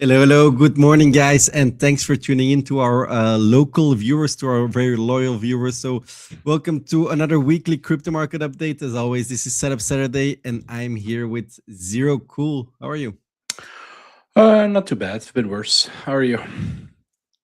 Hello, hello. Good morning, guys, and thanks for tuning in to our local viewers, to our very loyal viewers. So, welcome to another weekly crypto market update. As always, this is Setup Saturday, and I'm here with Zero Cool. How are you? Not too bad. It's a bit worse. How are you?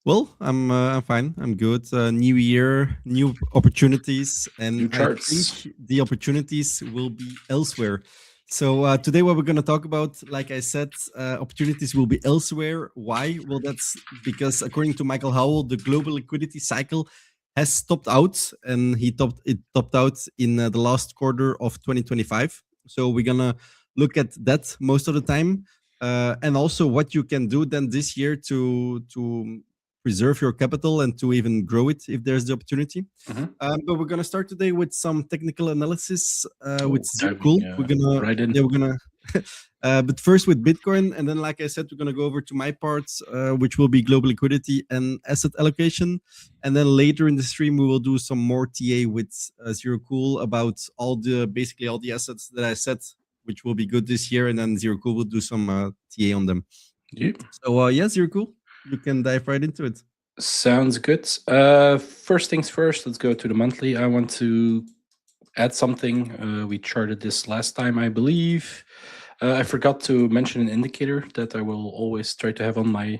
Well, I'm fine. I'm good. New year, new opportunities, and New I charts. think the opportunities will be elsewhere. So today, what we're going to talk about, like I said, opportunities will be elsewhere. Why? Well, that's because according to Michael Howell, the global liquidity cycle has topped out, and it topped out in the last quarter of 2025. So we're gonna look at that most of the time, and also what you can do then this year to preserve your capital and to even grow it if there's the opportunity. Mm-hmm. But we're gonna start today with some technical analysis with Oh, Zero diving Cool. We're gonna right in. yeah we're gonna but first with Bitcoin, and then like I said, we're gonna go over to my parts, which will be global liquidity and asset allocation, and then later in the stream we will do some more TA with Zero Cool about basically all the assets that I said, which will be good this year, and then Zero Cool will do some TA on them. Yep. So yeah, Zero Cool, you can dive right into it. Sounds good. First things first, let's go to the monthly. I want to add something. We charted this last time, I believe. I forgot to mention an indicator that I will always try to have on my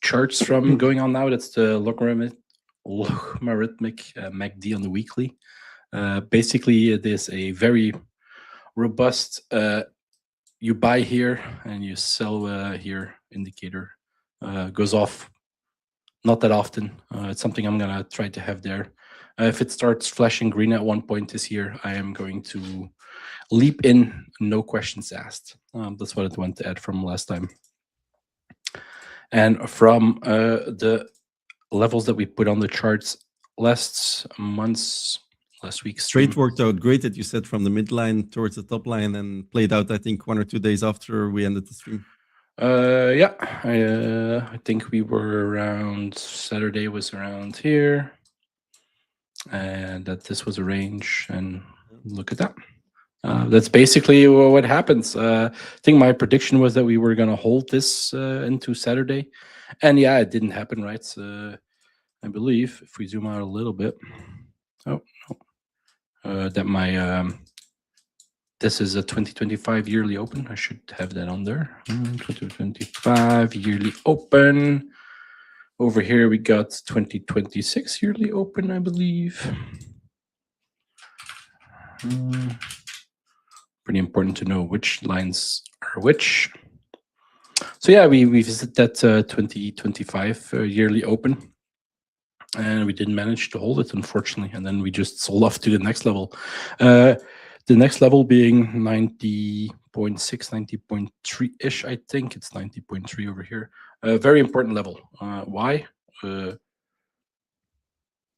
charts from going on now. That's the logarithmic MACD on the weekly. Basically, it is a very robust you buy here and you sell here indicator. Goes off not that often. It's something I'm gonna try to have there. If it starts flashing green at one point this year, I am going to leap in, no questions asked. That's what I want to add from last time. And from the levels that we put on the charts last week's stream. Straight worked out great that you said from the midline towards the top line and played out, I think, 1 or 2 days after we ended the stream. Yeah, I think we were around Saturday was around here, and that this was a range. And look at that. That's basically what happens. I think my prediction was that we were going to hold this into Saturday, and yeah, it didn't happen, right? I believe if we zoom out a little bit, that my this is a 2025 yearly open. I should have that on there. 2025 yearly open. Over here we got 2026 yearly open, I believe. Pretty important to know which lines are which. So yeah, we visit that 2025 yearly open, and we didn't manage to hold it, unfortunately. And then we just sold off to the next level. The next level being 90.6, 90.3-ish, I think. It's 90.3 over here. A very important level. Why? You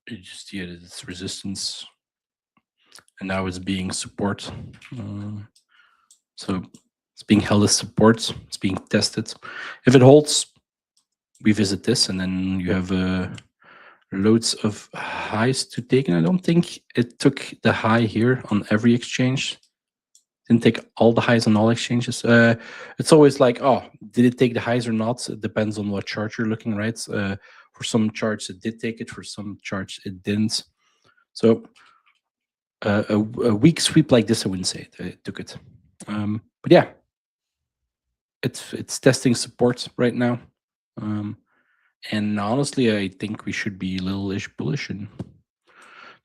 just see it as its resistance. And now it's being support. So it's being held as support. It's being tested. If it holds, we visit this, and then you have loads of highs to take. And I don't think it took the high here on every exchange. Didn't take all the highs on all exchanges. It's always like, oh, did it take the highs or not? It depends on what chart you're looking, right? For some charts it did take it, for some charts it didn't. So a weak sweep like this, I wouldn't say it took it. But yeah, it's testing support right now. And honestly, I think we should be a little-ish bullish and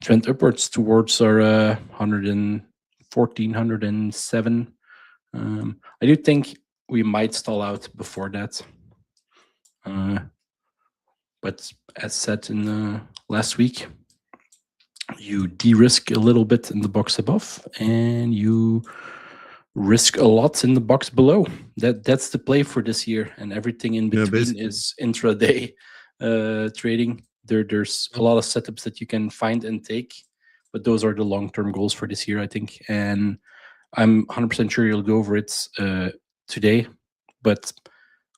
trend upwards towards our 114, 107. I do think we might stall out before that. But as said in last week, you de-risk a little bit in the box above, and you risk a lot in the box below. That's the play for this year, and everything in between is intraday trading. There's a lot of setups that you can find and take, but those are the long-term goals for this year, I think. And I'm 100% sure you'll go over it today, but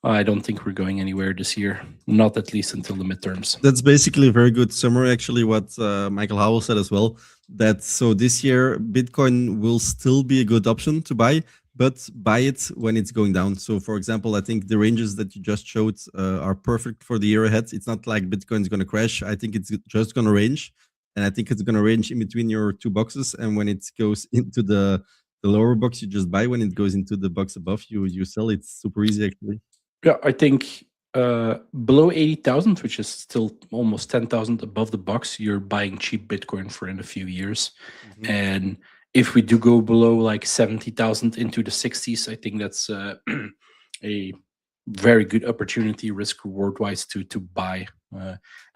I don't think we're going anywhere this year, not at least until the midterms. That's basically a very good summary, actually, what Michael Howell said as well. That so this year, Bitcoin will still be a good option to buy, but buy it when it's going down. So, for example, I think the ranges that you just showed are perfect for the year ahead. It's not like Bitcoin is going to crash. I think it's just going to range, and I think it's going to range in between your two boxes. And when it goes into the lower box, you just buy. When it goes into the box above, you sell. It's super easy actually. Yeah, I think below 80,000, which is still almost 10,000 above the box, you're buying cheap Bitcoin for in a few years. Mhm. And if we do go below like 70,000 into the 60s, I think that's a very good opportunity, risk reward wise, to buy.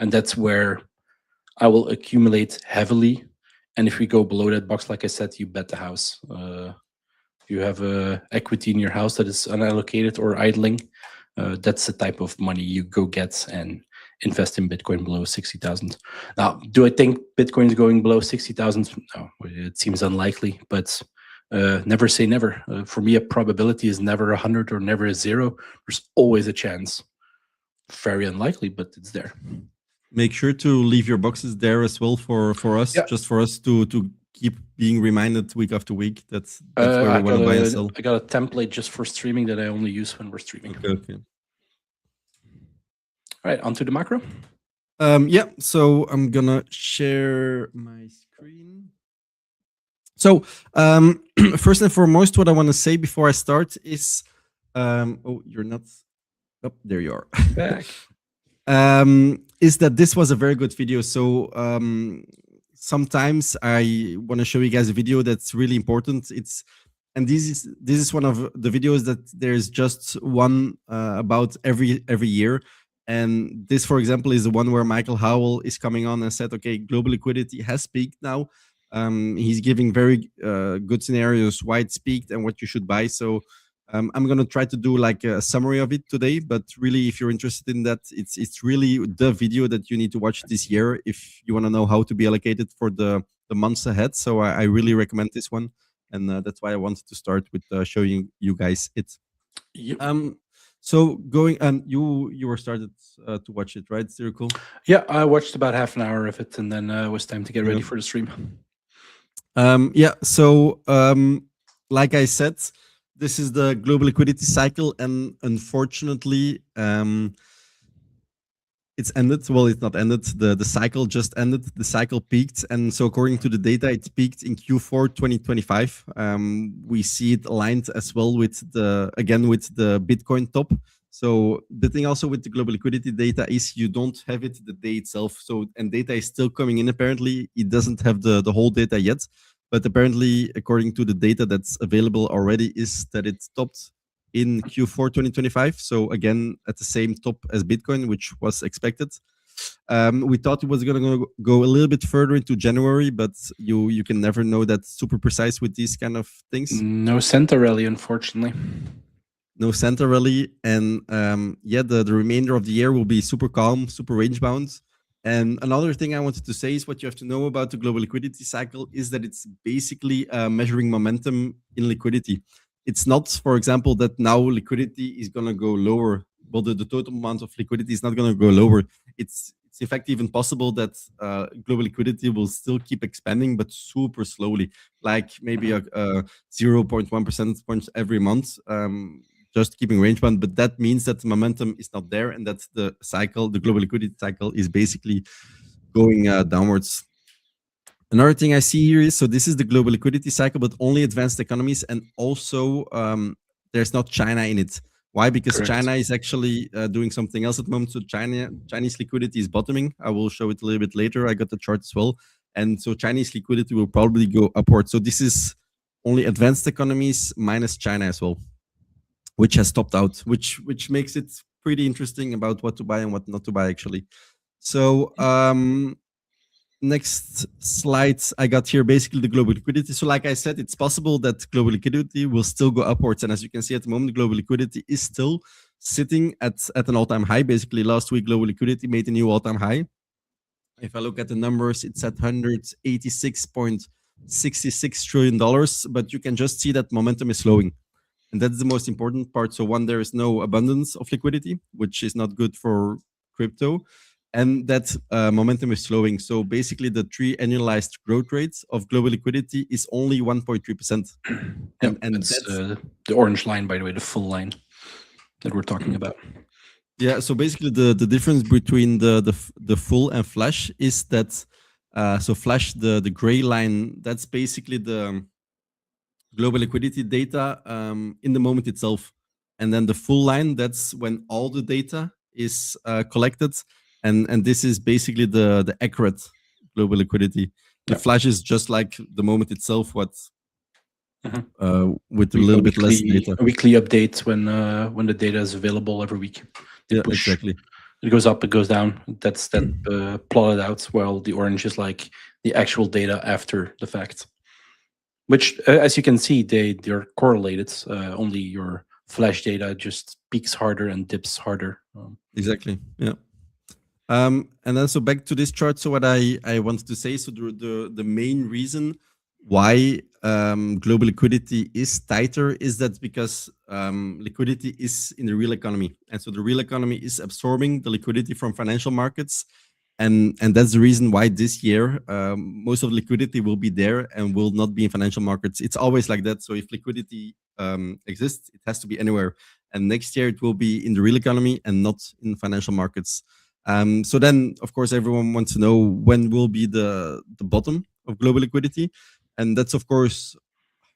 And that's where I will accumulate heavily. And if we go below that box, like I said, you bet the house. You have equity in your house that is unallocated or idling. That's the type of money you go get and invest in Bitcoin below 60,000. Now, do I think Bitcoin is going below 60,000? No, it seems unlikely, but never say never. For me, a probability is never 100 or never a 0. There's always a chance. Very unlikely, but it's there. Make sure to leave your boxes there as well for us, Yeah. just for us to keep being reminded week after week. That's where we want to buy and sell. I got a template just for streaming that I only use when we're streaming. Okay. All right, onto the macro. Yeah, so I'm gonna share my screen. So first and foremost, what I want to say before I start is, oh, you're not. Oh, there you are. Back. Is that this was a very good video. So sometimes I want to show you guys a video that's really important. And this is one of the videos that there's just one about every year. And this, for example, is the one where Michael Howell is coming on and said, okay, global liquidity has peaked now. He's giving very good scenarios why it's peaked and what you should buy. So I'm going to try to do like a summary of it today, but really, if you're interested in that, it's really the video that you need to watch this year if you want to know how to be allocated for the months ahead. So I really recommend this one, and that's why I wanted to start with showing you guys it. Yep. So going and you were started to watch it, right? Very cool. Yeah, I watched about half an hour of it, and then it was time to get ready for the stream. Yeah. So like I said, this is the global liquidity cycle, and unfortunately, it's ended. Well, it's not ended. The cycle just ended. The cycle peaked, and so according to the data, it peaked in Q4 2025. We see it aligned as well with the Bitcoin top. So the thing also with the global liquidity data is you don't have it the day itself. So and data is still coming in. Apparently, it doesn't have the whole data yet. But apparently, according to the data that's available already, is that it stopped in Q4 2025. So again, at the same top as Bitcoin, which was expected. We thought it was going to go a little bit further into January, but you can never know that super precise with these kind of things. No Santa rally, unfortunately. No Santa rally, and yeah, the remainder of the year will be super calm, super range bound. And another thing I wanted to say is what you have to know about the global liquidity cycle is that it's basically measuring momentum in liquidity. It's not, for example, that now liquidity is going to go lower. Well, the total amount of liquidity is not going to go lower. It's in fact even possible that global liquidity will still keep expanding, but super slowly, like maybe a 0.1 percentage points every month. Just keeping range bound, but that means that the momentum is not there, and that the cycle, the global liquidity cycle, is basically going downwards. Another thing I see here is, so this is the global liquidity cycle, but only advanced economies, and also there's not China in it. Why? Because Correct. China is actually doing something else at the moment. So Chinese liquidity is bottoming. I will show it a little bit later. I got the chart as well. And so Chinese liquidity will probably go upward. So this is only advanced economies minus China as well, which has topped out, which makes it pretty interesting about what to buy and what not to buy, actually. So next slides I got here, basically the global liquidity. So like I said, it's possible that global liquidity will still go upwards. And as you can see at the moment, global liquidity is still sitting at an all-time high. Basically, last week, global liquidity made a new all-time high. If I look at the numbers, it's at $186.66 trillion, but you can just see that momentum is slowing. And that's the most important part. So one, there is no abundance of liquidity, which is not good for crypto. and that momentum is slowing. So basically, the 3 annualized growth rates of global liquidity is only 1.3%. Yep, And that's that's the orange line, by the way, the full line that we're talking about. yeah. So basically, the difference between the full and flash is that so flash the gray line, that's basically the global liquidity data in the moment itself, and then the full line, that's when all the data is collected, and this is basically the accurate global liquidity. The Yep. flash is just like the moment itself, what with a A little bit less weekly, data. a weekly update when the data is available every week. They Yeah, push. exactly. It goes up, it goes down. That's that plotted out. While the orange is like the actual data after the fact. Which, as you can see, they're correlated. Only your flash data just peaks harder and dips harder. Exactly. Yeah. And then so back to this chart. So what I wanted to say, so the main reason why global liquidity is tighter is that because liquidity is in the real economy, and so the real economy is absorbing the liquidity from financial markets, and that's the reason why this year most of the liquidity will be there and will not be in financial markets. It's always like that. So if liquidity exists, it has to be anywhere, and next year it will be in the real economy and not in financial markets. So then, of course, everyone wants to know when will be the bottom of global liquidity, and that's of course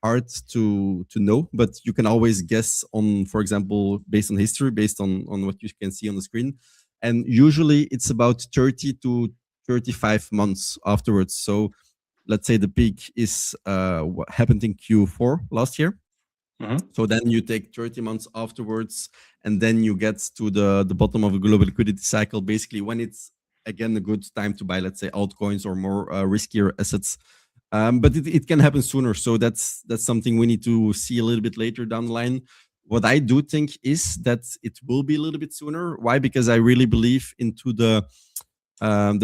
hard to know. But you can always guess on, for example, based on history, based on what you can see on the screen, and usually it's about 30 to 35 months afterwards. So let's say the peak is what happened in Q4 last year. So then you take 30 months afterwards, and then you get to the bottom of a global liquidity cycle, basically when it's again a good time to buy, let's say, altcoins or more riskier assets. But it can happen sooner. So that's something we need to see a little bit later down the line. What I do think is that it will be a little bit sooner. Why? Because I really believe into the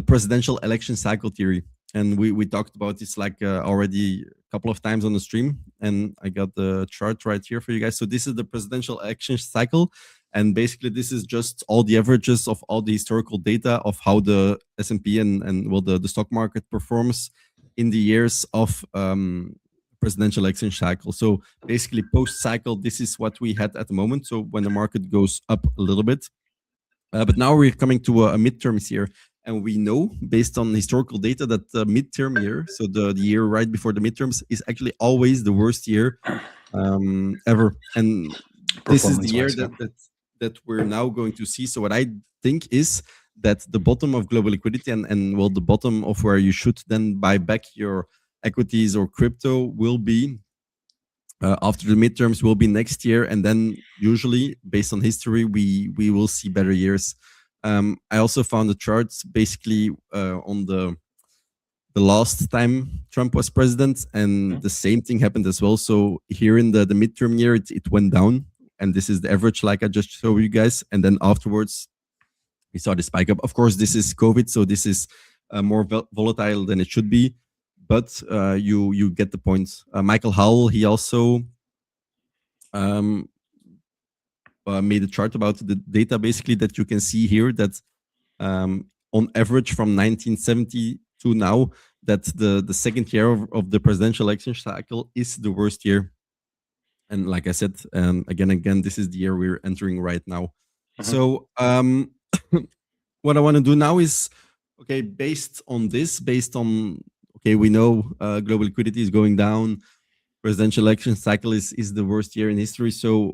presidential election cycle theory. And we talked about this like already a couple of times on the stream, and I got the chart right here for you guys. So this is the presidential election cycle, and basically this is just all the averages of all the historical data of how the S&P and well the stock market performs in the years of presidential election cycle. So basically post cycle, this is what we had at the moment. So when the market goes up a little bit, but now we're coming to a midterms year, and we know based on historical data that the midterm year, so the year right before the midterms, is actually always the worst year ever. And this is the year that we're now going to see. So what I think is that the bottom of global liquidity and well, the bottom of where you should then buy back your equities or crypto will be after the midterms, will be next year, and then usually based on history we will see better years. I also found the charts basically on the last time Trump was president, and the same thing happened as well. So here in the midterm year, it went down, and this is the average like I just showed you guys, and then afterwards we saw the spike up. Of course, this is COVID, so this is more volatile than it should be, but you get the point. Michael Howell, he also made a chart about the data basically that you can see here, that on average from 1970 to now, that the second year of the presidential election cycle is the worst year. And like I said, again, this is the year we're entering right now. So what I want to do now is, okay, based on this, okay, we know global liquidity is going down, presidential election cycle is the worst year in history. So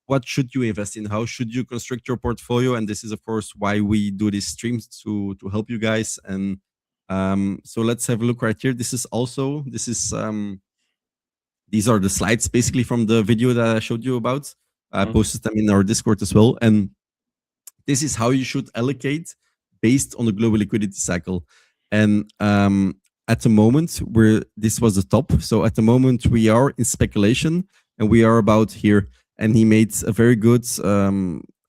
what should you invest in? How should you construct your portfolio? And this is, of course, why we do these streams, to help you guys. And so let's have a look right here. These are the slides basically from the video that I showed you about. I posted them in our Discord as well. And this is how you should allocate based on the global liquidity cycle. And at the moment, this was the top. So at the moment we are in speculation, and we are about here. And he made a very good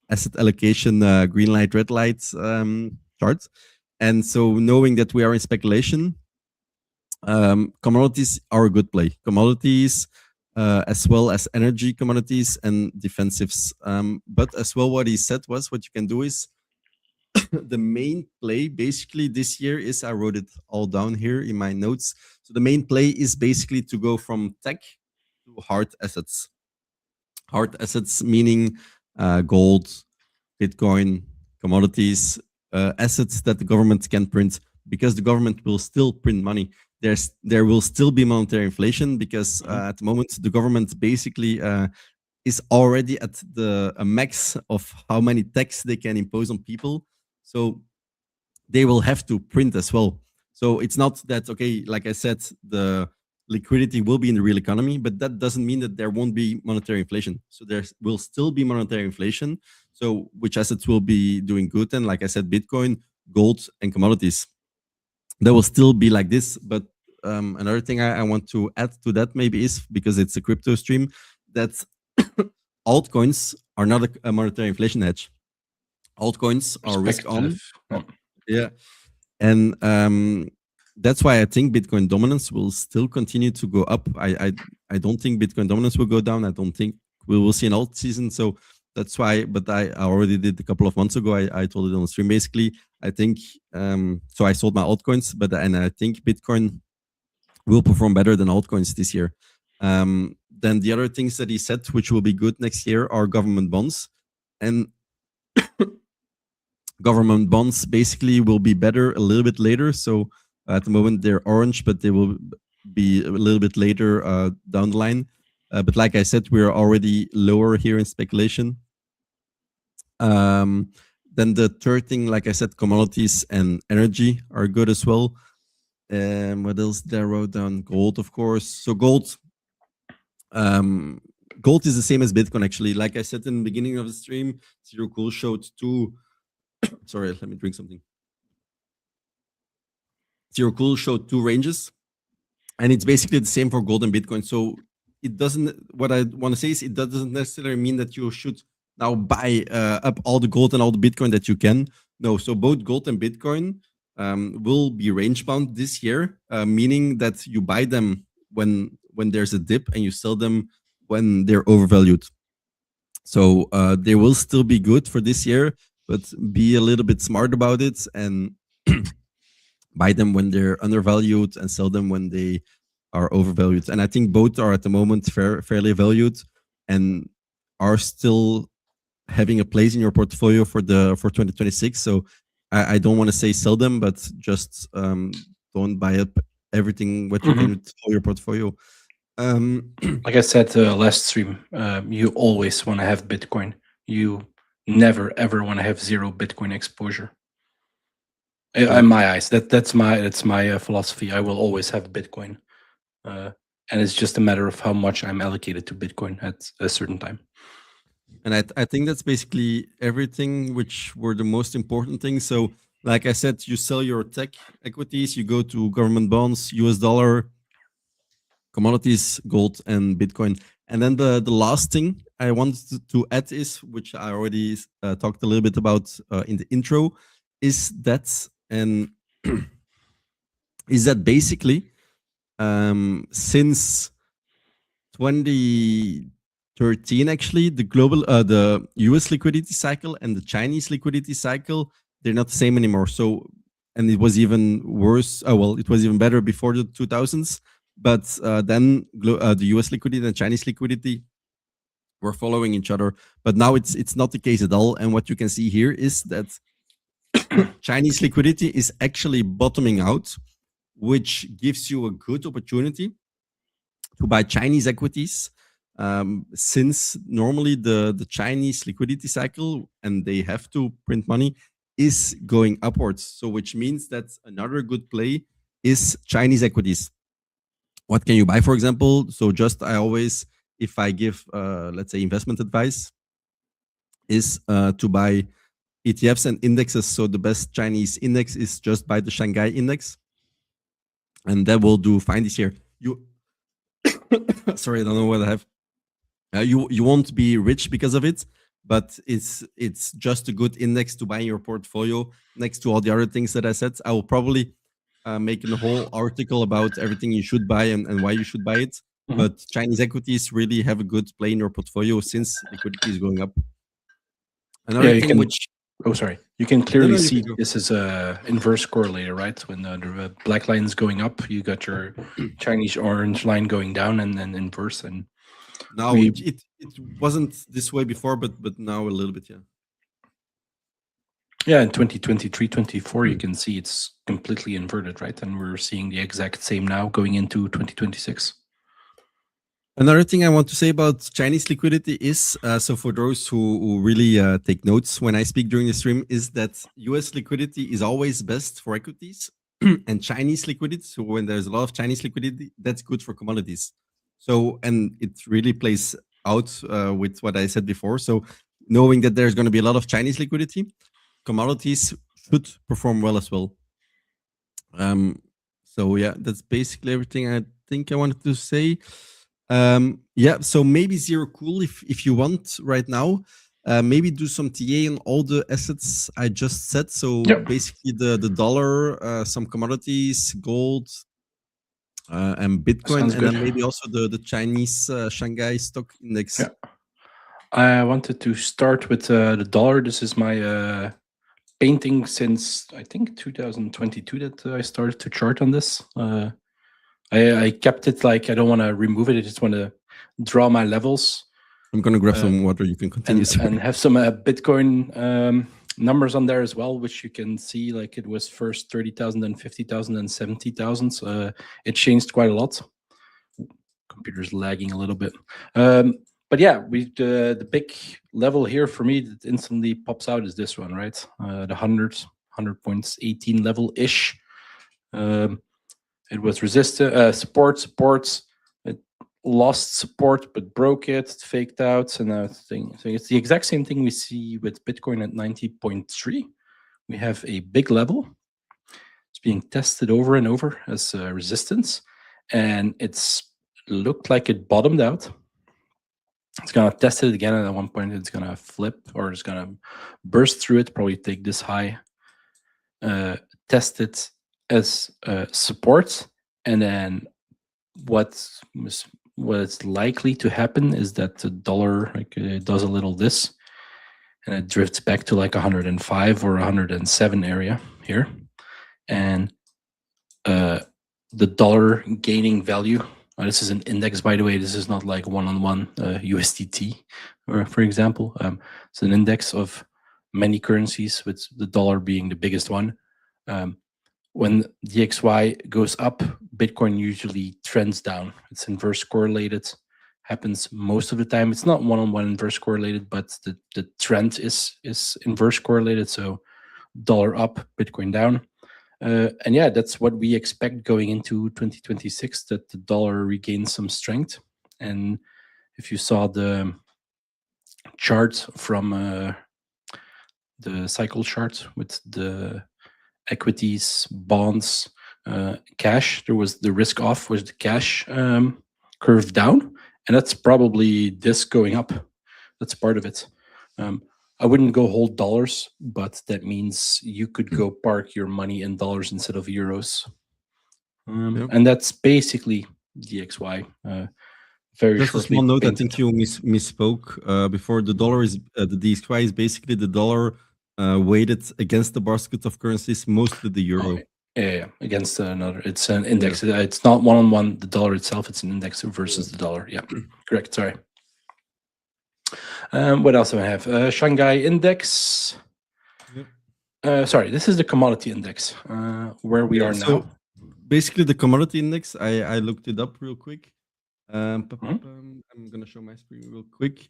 asset allocation green light, red light chart. And so knowing that we are in speculation, commodities are a good play. Commodities, as well as energy commodities and defensives. But as well, what he said was, what you can do is the main play basically this year is, I wrote it all down here in my notes. So the main play is basically to go from tech to hard assets. Hard assets meaning gold, Bitcoin, commodities, assets that the government can print, because the government will still print money. There will still be monetary inflation because at the moment the government basically is already at a max of how many tax they can impose on people. So they will have to print as well. So it's not that, okay, like I said, the liquidity will be in the real economy, but that doesn't mean that there won't be monetary inflation. So there will still be monetary inflation. So which assets will be doing good? And like I said, Bitcoin, gold, and commodities. That will still be like this. But another thing I want to add to that maybe is, because it's a crypto stream, that altcoins are not a monetary inflation hedge. Altcoins are risk on. Yeah. And that's why I think Bitcoin dominance will still continue to go up. I don't think Bitcoin dominance will go down. I don't think we will see an alt season. So that's why, but I already did a couple of months ago. I told it on the stream. Basically, I think, so I sold my altcoins, and I think Bitcoin will perform better than altcoins this year. Then the other things that he said, which will be good next year, are government bonds. And government bonds basically will be better a little bit later. So at the moment they're orange, but they will be a little bit later down the line. But like I said, we're already lower here in speculation. Then the third thing, like I said, commodities and energy are good as well. What else did I wrote down? Gold, of course. So gold is the same as Bitcoin, actually. Like I said in the beginning of the stream, Zero Cool showed two. Sorry, let me drink something. Zero Cool showed two ranges, and it's basically the same for gold and Bitcoin. So it doesn't. What I want to say is, it doesn't necessarily mean that you should now buy up all the gold and all the Bitcoin that you can. No. So both gold and Bitcoin will be range bound this year, meaning that you buy them when there's a dip and you sell them when they're overvalued. So they will still be good for this year, but be a little bit smart about it and buy them when they're undervalued and sell them when they are overvalued. And I think both are at the moment fairly valued and are still having a place in your portfolio for 2026. So I don't want to say sell them, but just don't buy up everything what you can for your portfolio. Like I said last stream, you always want to have Bitcoin. You never ever want to have zero Bitcoin exposure. In my eyes, that's my philosophy. I will always have Bitcoin, and it's just a matter of how much I'm allocated to Bitcoin at a certain time. And I think that's basically everything, which were the most important things. So, like I said, you sell your tech equities, you go to government bonds, US dollar, commodities, gold, and Bitcoin. And then the last thing I wanted to add is, which I already talked a little bit about in the intro, is that basically since 2013, actually, the US liquidity cycle and the Chinese liquidity cycle, they're not the same anymore. So, and it was even worse. Well, it was even better before the 2000s. But then the US liquidity and Chinese liquidity were following each other. But now it's not the case at all. And what you can see here is that Chinese liquidity is actually bottoming out, which gives you a good opportunity to buy Chinese equities, since normally the Chinese liquidity cycle, and they have to print money, is going upwards. So which means that another good play is Chinese equities. What can you buy, for example? So just I always, if I give, let's say, investment advice, is to buy ETFs and indexes. So the best Chinese index is just buy the Shanghai index, and that will do fine this year. Sorry, I don't know what I have. You won't be rich because of it, but it's just a good index to buy in your portfolio next to all the other things that I said. I will probably make a whole article about everything you should buy and why you should buy it. But Chinese equities really have a good play in your portfolio since liquidity is going up. Another thing which Oh, sorry. You can No, clearly no, you see can go. this is a inverse correlator, right? When the black line is going up, you got your Chinese orange line going down, and then inverse. And Now we, it wasn't this way before, but now a little bit, yeah. yeah, in 2023, 24, you can see it's completely inverted, right? And we're seeing the exact same now going into 2026. Another thing I want to say about Chinese liquidity is, so for those who really take notes when I speak during the stream, is that US liquidity is always best for equities and Chinese liquidity. So when there's a lot of Chinese liquidity, that's good for commodities. So, and it really plays out with what I said before. So knowing that there's going to be a lot of Chinese liquidity, commodities should perform well as well. So yeah, that's basically everything I think I wanted to say. Yeah, so maybe zero cool if you want right now. Maybe do some TA on all the assets I just said. So Yep. basically the dollar, some commodities, gold, and Bitcoin, Sounds and good. then maybe also the Chinese Shanghai stock index. Yeah. I wanted to start with the dollar. This is my painting since I think 2022 that I started to chart on this. I kept it like I don't want to remove it. I just want to draw my levels. I'm gonna grab some water. You can continue. And have some Bitcoin numbers on there as well, which you can see like it was first 30,000, then 50,000, and 70,000. It changed quite a lot. Computer's lagging a little bit. But yeah, the big level here for me that instantly pops out is this one, right? The 100.18 level ish. It was supports. It lost support but broke it, faked out, and everything. So it's the exact same thing we see with Bitcoin at 90.3. We have a big level. It's being tested over and over as resistance, and it's looked like it bottomed out. It's gonna test it again, and at one point it's gonna flip or it's gonna burst through it, probably take this high, test it as support, and then what's likely to happen is that the dollar does a little this, and it drifts back to like 105 or 107 area here, and the dollar gaining value. This is an index, by the way. This is not like one-on-one USDT, or for example. It's an index of many currencies, with the dollar being the biggest one. When DXY goes up, Bitcoin usually trends down. It's inverse correlated. Happens most of the time. It's not one-on-one inverse correlated, but the trend is inverse correlated. So dollar up, Bitcoin down. And yeah, that's what we expect going into 2026, that the dollar regains some strength. And if you saw the chart from the cycle chart with the equities, bonds, cash, there was the risk off was the cash curve down, and that's probably this going up. That's part of it. I wouldn't go hold dollars, but that means you could go park your money in dollars instead of euros. Yep. And that's basically DXY. Very Just a shortly small note. I painted. think you misspoke before. The dollar is the DXY is basically the dollar weighted against the basket of currencies, mostly the euro. Yeah, against another. It's an index. Yeah. It's not one-on-one the dollar itself. It's an index versus the dollar. Yeah, correct. Sorry. What else do I have? Shanghai index. Yep. Sorry, this is the commodity index, where we are now. So basically, the commodity index, I looked it up real quick. I'm going to show my screen real quick.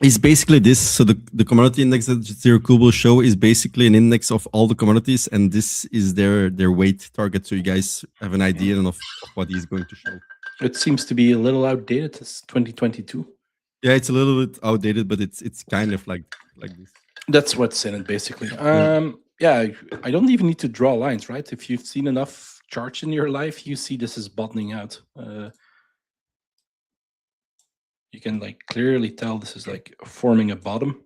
It's basically this. So the commodity index that Zero Cool will show is basically an index of all the commodities, and this is their weight target. So you guys have an idea of what he's going to show. It seems to be a little outdated. It's 2022. Yeah, it's a little bit outdated, but it's kind of like this. That's what's in it, basically. Yeah, I don't even need to draw lines, right? If you've seen enough charts in your life, you see this is bottoming out. You can like clearly tell this is like forming a bottom.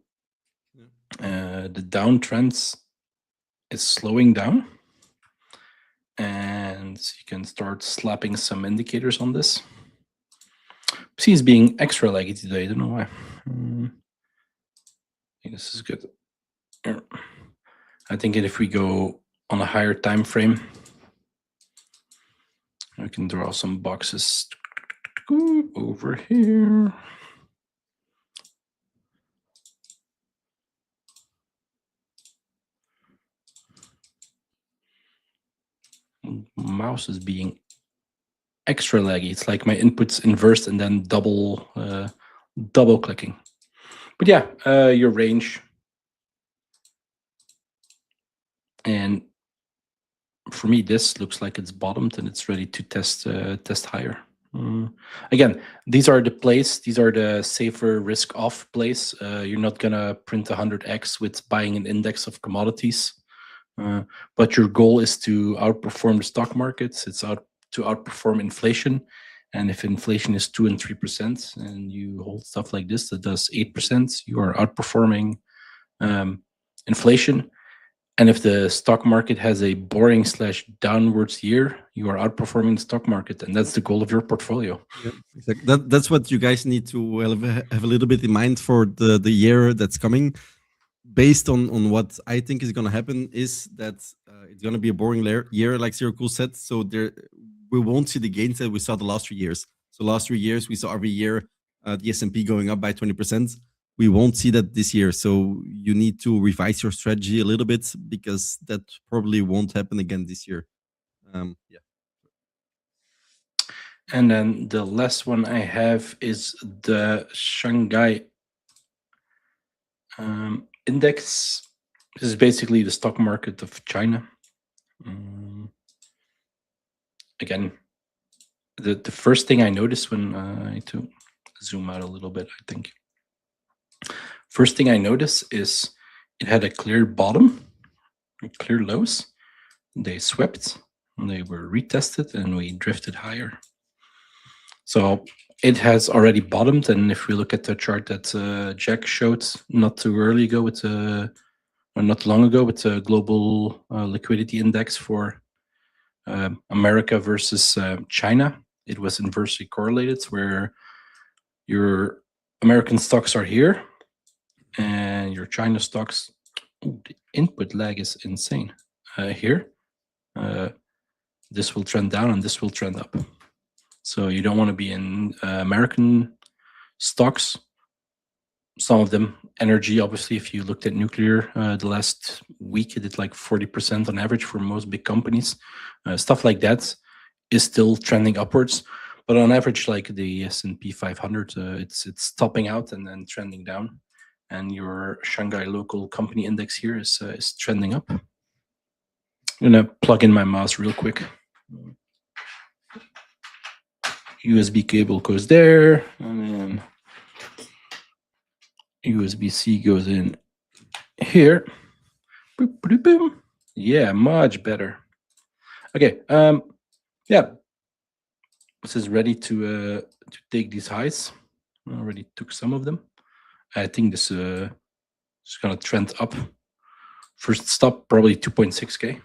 The downtrends is slowing down, and you can start slapping some indicators on this. See, it's being extra laggy today. I don't know why. I think this is good. Yeah. I think if we go on a higher time frame, I can draw some boxes over here. Mouse is being extra laggy. It's like my inputs inversed and then double clicking. But yeah, your range. And for me, this looks like it's bottomed and it's ready to test higher. Again, these are the plays. These are the safer risk-off plays. You're not gonna print 100x with buying an index of commodities, but your goal is to outperform the stock markets. It's to outperform inflation, and if inflation is 2 and 3%, and you hold stuff like this that does 8%, you are outperforming inflation. And if the stock market has a boring / downwards year, you are outperforming the stock market, and that's the goal of your portfolio. Yeah, exactly. That's what you guys need to have a little bit in mind for the year that's coming. Based on what I think is going to happen, is that it's going to be a boring year, like Zero Cool said. So we won't see the gains that we saw the last 3 years. So last 3 years, we saw every year the S&P going up by 20%. We won't see that this year. So you need to revise your strategy a little bit, because that probably won't happen again this year. Yeah. And then the last one I have is the Shanghai index. This is basically the stock market of China. Again, the first thing I noticed when I need to zoom out a little bit, I think. First thing I noticed is it had a clear bottom, clear lows. They swept, and they were retested, and we drifted higher. So it has already bottomed, and if we look at the chart that Jack showed not too early ago, or not long ago, with the global liquidity index for America versus China, it was inversely correlated, where your American stocks are here, and your China stocks, the input lag is insane. Here, this will trend down and this will trend up. So you don't want to be in American stocks. Some of them, energy, obviously, if you looked at nuclear the last week, it did like 40% on average for most big companies. Stuff like that is still trending upwards. But on average, like the S&P 500, it's topping out and then trending down. And your Shanghai local company index here is trending up. I'm gonna plug in my mouse real quick. USB cable goes there, and then USB-C goes in here. Boop, boop, boop. Yeah, much better. Okay, yeah, this is ready to take these highs. I already took some of them. I think this is gonna trend up. First stop, probably 2.6K.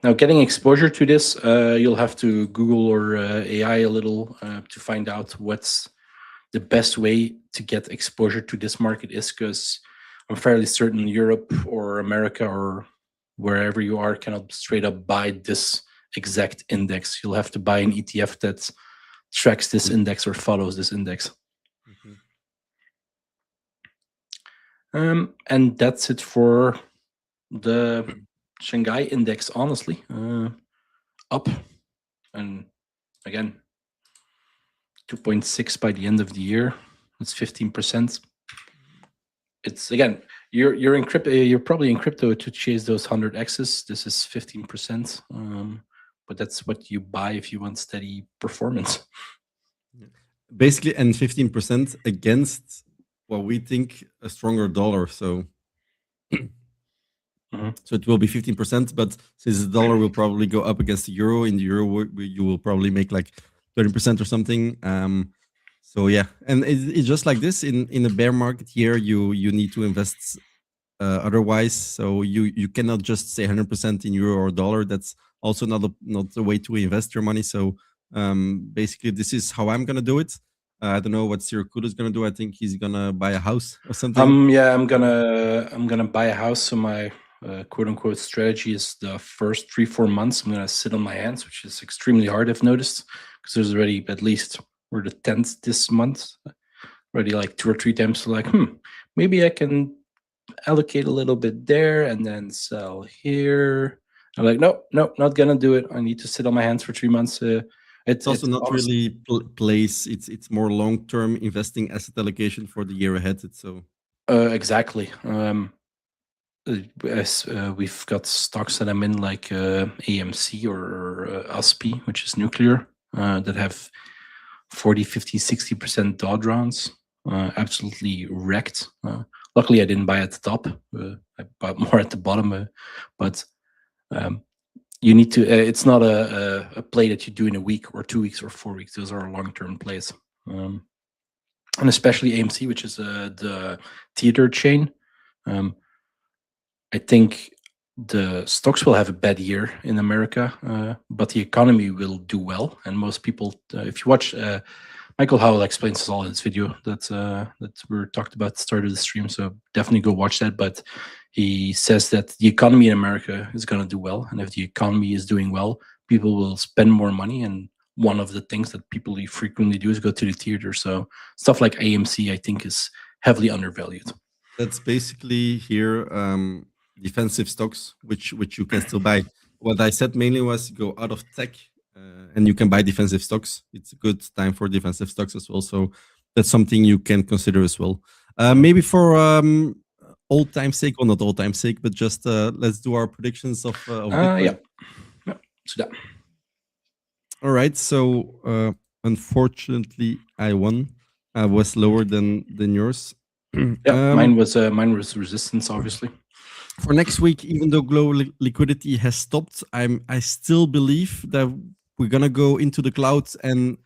Now, getting exposure to this, you'll have to Google or AI a little to find out what's the best way to get exposure to this market is, because I'm fairly certain Europe or America or wherever you are cannot straight up buy this exact index. You'll have to buy an ETF that tracks this index or follows this index. And that's it for the Shanghai index, honestly. Up, and again, 2.6 by the end of the year. It's 15%. It's, again, you're in crypto. You're probably in crypto to chase those 100x's. This is 15%, but that's what you buy if you want steady performance. Basically, and 15% against what we think a stronger dollar. So, so it will be 15%. But since the dollar will probably go up against the euro, in the euro you will probably make like 30% or something. So yeah, and it's just like this in a bear market here. You need to invest otherwise. So you cannot just say 100% in euro or dollar. That's also not a way to invest your money. So basically, this is how I'm gonna do it. I don't know what Siracuda is gonna do. I think he's gonna buy a house or something. Yeah, I'm gonna buy a house. So my quote unquote strategy is the first 3-4 months I'm gonna sit on my hands, which is extremely hard. I've noticed because there's already at least we're the 10th this month, already like 2 or 3 times. Like, maybe I can allocate a little bit there and then sell here. I'm like, nope, not gonna do it. I need to sit on my hands for 3 months. It's also not really place. It's more long-term investing asset allocation for the year ahead. It's so exactly. We've got stocks that I'm in, like AMC or ASPI, which is nuclear, that have 40, 50, 60% drawdowns. Absolutely wrecked. Luckily, I didn't buy at the top. I bought more at the bottom. But you need to. It's not a play that you do in a week or 2 weeks or 4 weeks. Those are long-term plays, and especially AMC, which is the theater chain. I think the stocks will have a bad year in America, but the economy will do well. And most people, if you watch, Michael Howell explains this all in his video that we talked about at the start of the stream. So definitely go watch that. But he says that the economy in America is going to do well, and if the economy is doing well, people will spend more money. And one of the things that people frequently do is go to the theater. So stuff like AMC, I think, is heavily undervalued. That's basically here defensive stocks, which you can still buy. What I said mainly was go out of tech, and you can buy defensive stocks. It's a good time for defensive stocks as well. So that's something you can consider as well. Maybe for old time's sake, or not old time's sake, but just let's do our predictions of Bitcoin. Yeah. So that. All right. So unfortunately, I won. I was lower than yours. Yeah, mine was resistance, obviously. For next week, even though global liquidity has stopped, I still believe that we're gonna go into the clouds and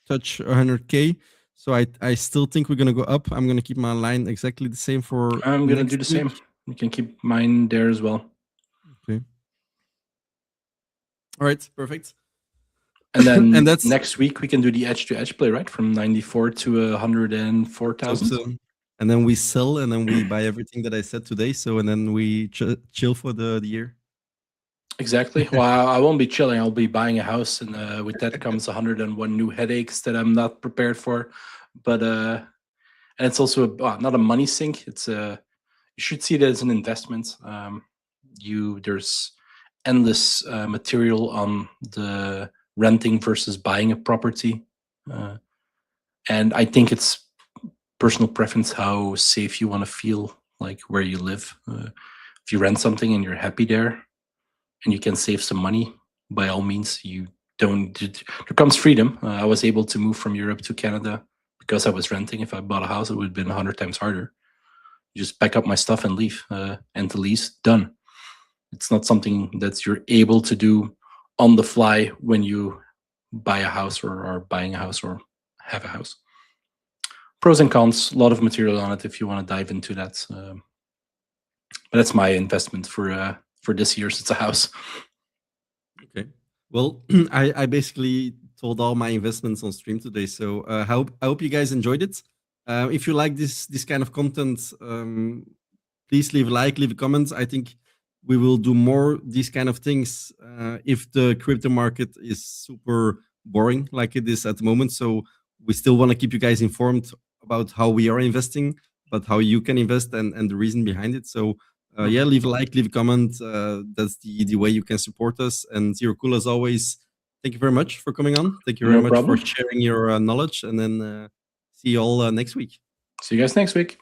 touch 100K. So I still think we're gonna go up. I'm gonna keep my line exactly the same for. I'm gonna do the same. You can keep mine there as well. Okay. All right. Perfect. And then and that's next week we can do the edge to edge play, right? From 94 to 104,000. And then we sell, and then we buy everything that I said today. So, and then we chill for the year. Exactly. Well, I won't be chilling. I'll be buying a house, and with that comes 101 new headaches that I'm not prepared for. But and it's also not a money sink. It's you should see it as an investment. There's endless material on the renting versus buying a property, and I think it's personal preference how safe you want to feel, like where you live. If you rent something and you're happy there and you can save some money, by all means, there comes freedom. I was able to move from Europe to Canada because I was renting. If I bought a house, it would have been 100 times harder. You just pack up my stuff and leave, and the lease, done. It's not something that you're able to do on the fly when you buy a house or are buying a house or have a house. Pros and cons, a lot of material on it if you want to dive into that. But that's my investment for this year. It's a house. Okay. Well, I basically told all my investments on stream today. So I hope you guys enjoyed it. If you like this kind of content, please leave a like, leave a comment. I think we will do more these kind of things if the crypto market is super boring like it is at the moment. So we still want to keep you guys informed about how we are investing, but how you can invest and the reason behind it. So yeah, leave a like, leave a comment. That's the way you can support us. And Zero Cool, as always, thank you very much for coming on. Thank you very much for sharing your knowledge. And then see you all next week. See you guys next week.